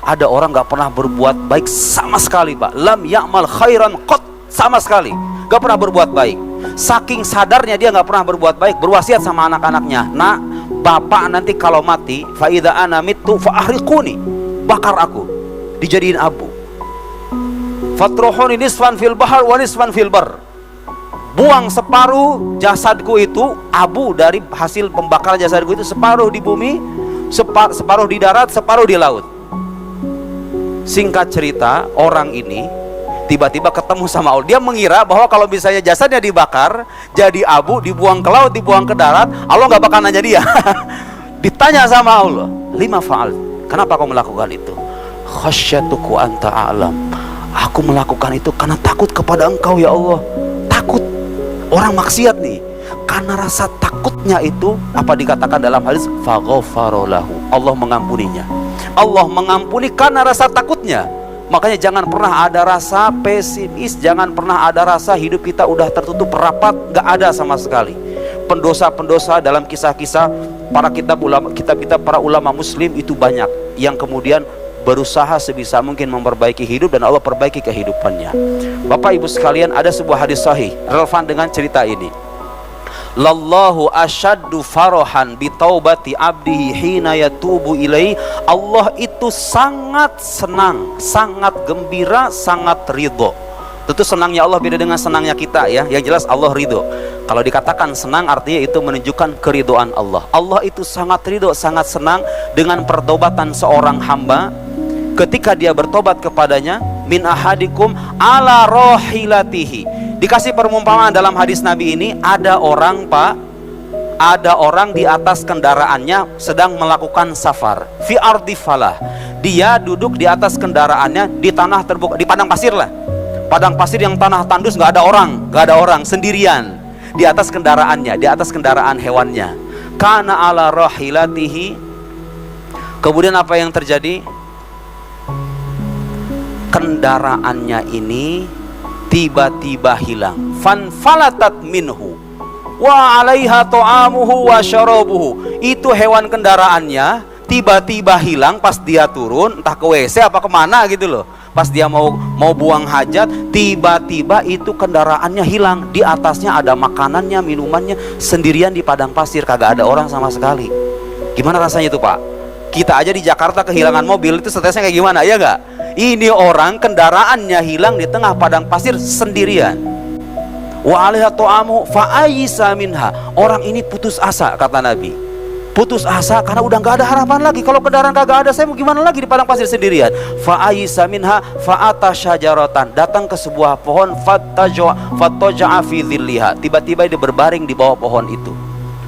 Ada orang gak pernah berbuat baik sama sekali, Pak. Lam ya'mal khairan qat, sama sekali gak pernah berbuat baik. Saking sadarnya dia gak pernah berbuat baik, berwasiat sama anak-anaknya, nak, bapak nanti kalau mati, fa idza ana mittu fa ahriquni, bakar aku, dijadiin abu. Fatruhuni nisfan fil bahar wa nisfan fil bar, buang separuh jasadku itu, abu dari hasil pembakaran jasadku itu, separuh di bumi, separuh di darat, separuh di laut. Singkat cerita, orang ini tiba-tiba ketemu sama Allah. Dia mengira bahwa kalau misalnya jasadnya dibakar jadi abu, dibuang ke laut, dibuang ke darat, Allah nggak bakal nanya dia. Ditanya sama Allah, lima fa'al, kenapa kau melakukan itu? Khasyatuku anta a'lam, aku melakukan itu karena takut kepada engkau ya Allah. Takut. Orang maksiat nih, karena rasa takutnya itu, apa dikatakan dalam hadis, faghfarolahu, Allah mengampuninya. Allah mengampuni karena rasa takutnya. Makanya jangan pernah ada rasa pesimis, jangan pernah ada rasa hidup kita udah tertutup rapat, gak ada sama sekali. Pendosa-pendosa dalam kisah-kisah para para ulama muslim itu banyak yang kemudian berusaha sebisa mungkin memperbaiki hidup, dan Allah perbaiki kehidupannya. Bapak ibu sekalian, ada sebuah hadis sahih relevan dengan cerita ini. Lallahu asyaddu farahan bi taubati abdihi hina yatubu ilai. Allah itu sangat senang, sangat gembira, sangat ridho. Tentu senangnya Allah beda dengan senangnya kita ya. Yang jelas Allah ridho. Kalau dikatakan senang artinya itu menunjukkan keridhoan Allah. Allah itu sangat ridho, sangat senang dengan pertobatan seorang hamba ketika dia bertobat kepadanya. Min ahadikum ala rohilatihi. Dikasih perumpamaan dalam hadis Nabi ini, ada orang, Pak, ada orang di atas kendaraannya sedang melakukan safar fi ardi falah. Dia duduk di atas kendaraannya di tanah terbuka, di padang pasir lah, padang pasir yang tanah tandus, nggak ada orang, sendirian di atas kendaraannya, di atas kendaraan hewannya. Kana ala rahilatihi. Kemudian apa yang terjadi? Kendaraannya ini tiba-tiba hilang. Fanfalatat minhu wa 'alaiha ta'amuhu wa syarabuhu. Itu hewan kendaraannya tiba-tiba hilang pas dia turun, entah ke WC apa kemana gitu loh. Pas dia mau buang hajat, tiba-tiba itu kendaraannya hilang. Di atasnya ada makanannya, minumannya, sendirian di padang pasir, kagak ada orang sama sekali. Gimana rasanya itu, Pak? Kita aja di Jakarta kehilangan mobil, itu stresnya kayak gimana, ya enggak? Ini orang kendaraannya hilang di tengah padang pasir sendirian. Wa 'alaiha ta'amu fa ayisa minha. Orang ini putus asa, kata Nabi. Putus asa karena udah nggak ada harapan lagi. Kalau kendaraan kagak ada, saya mau gimana lagi di padang pasir sendirian? Fa ayisa minha fa ata syajaratan. Datang ke sebuah pohon, fattaja'a fi dhilliha. Tiba-tiba dia berbaring di bawah pohon itu.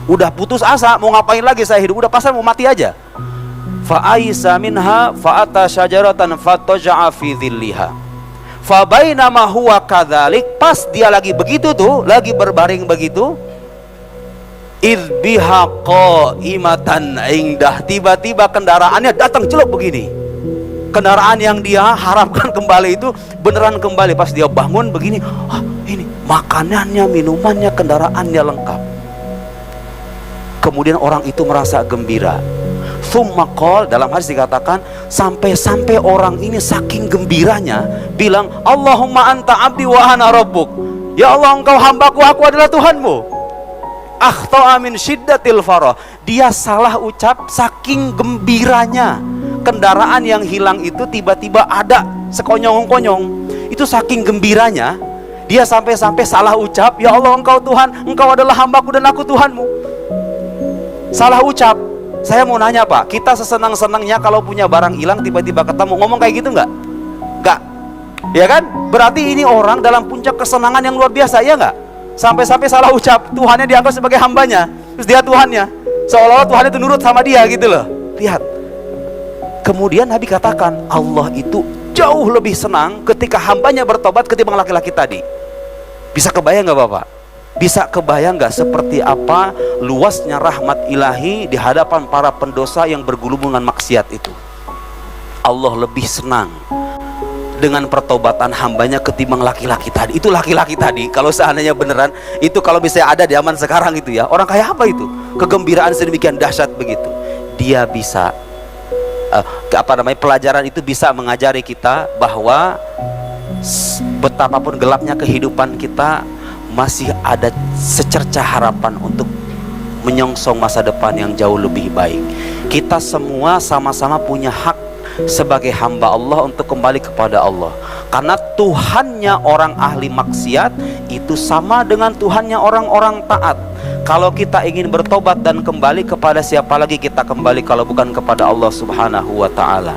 Udah putus asa, mau ngapain lagi saya hidup? Udah pasal mau mati aja. Fa'aisa minha fa'ata syajaratan fattaja'a fi dhilliha. Fa bainama huwa kadzalik, pas dia lagi begitu tuh, lagi berbaring begitu, idh biha qaimatan indah, tiba-tiba kendaraannya datang celok begini. Kendaraan yang dia harapkan kembali itu beneran kembali. Pas dia bangun begini, ini makanannya, minumannya, kendaraannya lengkap. Kemudian orang itu merasa gembira. Tsumma qol, dalam hadis dikatakan sampai orang ini saking gembiranya bilang, Allahumma anta abdi wa ana rabbuk. Ya Allah, engkau hambaku, aku adalah Tuhanmu. Akhta'a min syiddatil farah. Dia salah ucap saking gembiranya. Kendaraan yang hilang itu tiba-tiba ada sekonyong-konyong. Itu saking gembiranya dia sampai salah ucap, ya Allah, engkau Tuhan, engkau adalah hambaku dan aku Tuhanmu. Salah ucap. Saya mau nanya, Pak, kita sesenang-senangnya kalau punya barang hilang tiba-tiba ketemu, ngomong kayak gitu nggak? Nggak, ya kan? Berarti ini orang dalam puncak kesenangan yang luar biasa, ya nggak? Sampai salah ucap, Tuhannya dianggap sebagai hambanya, terus dia Tuhannya, seolah-olah Tuhan itu nurut sama dia gitu loh. Lihat. Kemudian Nabi katakan, Allah itu jauh lebih senang ketika hambanya bertobat ketimbang laki-laki tadi. Bisa kebayang nggak, Bapak? Bisa kebayang gak seperti apa luasnya rahmat ilahi di hadapan para pendosa yang bergulung dengan maksiat itu? Allah lebih senang dengan pertobatan hambanya ketimbang laki-laki tadi. Itu laki-laki tadi, kalau seandainya beneran itu, kalau bisa ada di zaman sekarang itu ya, orang kayak apa itu? Kegembiraan sedemikian dahsyat begitu. Dia bisa pelajaran itu bisa mengajari kita bahwa betapapun gelapnya kehidupan kita, masih ada secercah harapan untuk menyongsong masa depan yang jauh lebih baik. Kita semua sama-sama punya hak sebagai hamba Allah untuk kembali kepada Allah, karena Tuhannya orang ahli maksiat itu sama dengan Tuhannya orang-orang taat. Kalau kita ingin bertobat dan kembali, kepada siapa lagi kita kembali kalau bukan kepada Allah Subhanahu wa ta'ala.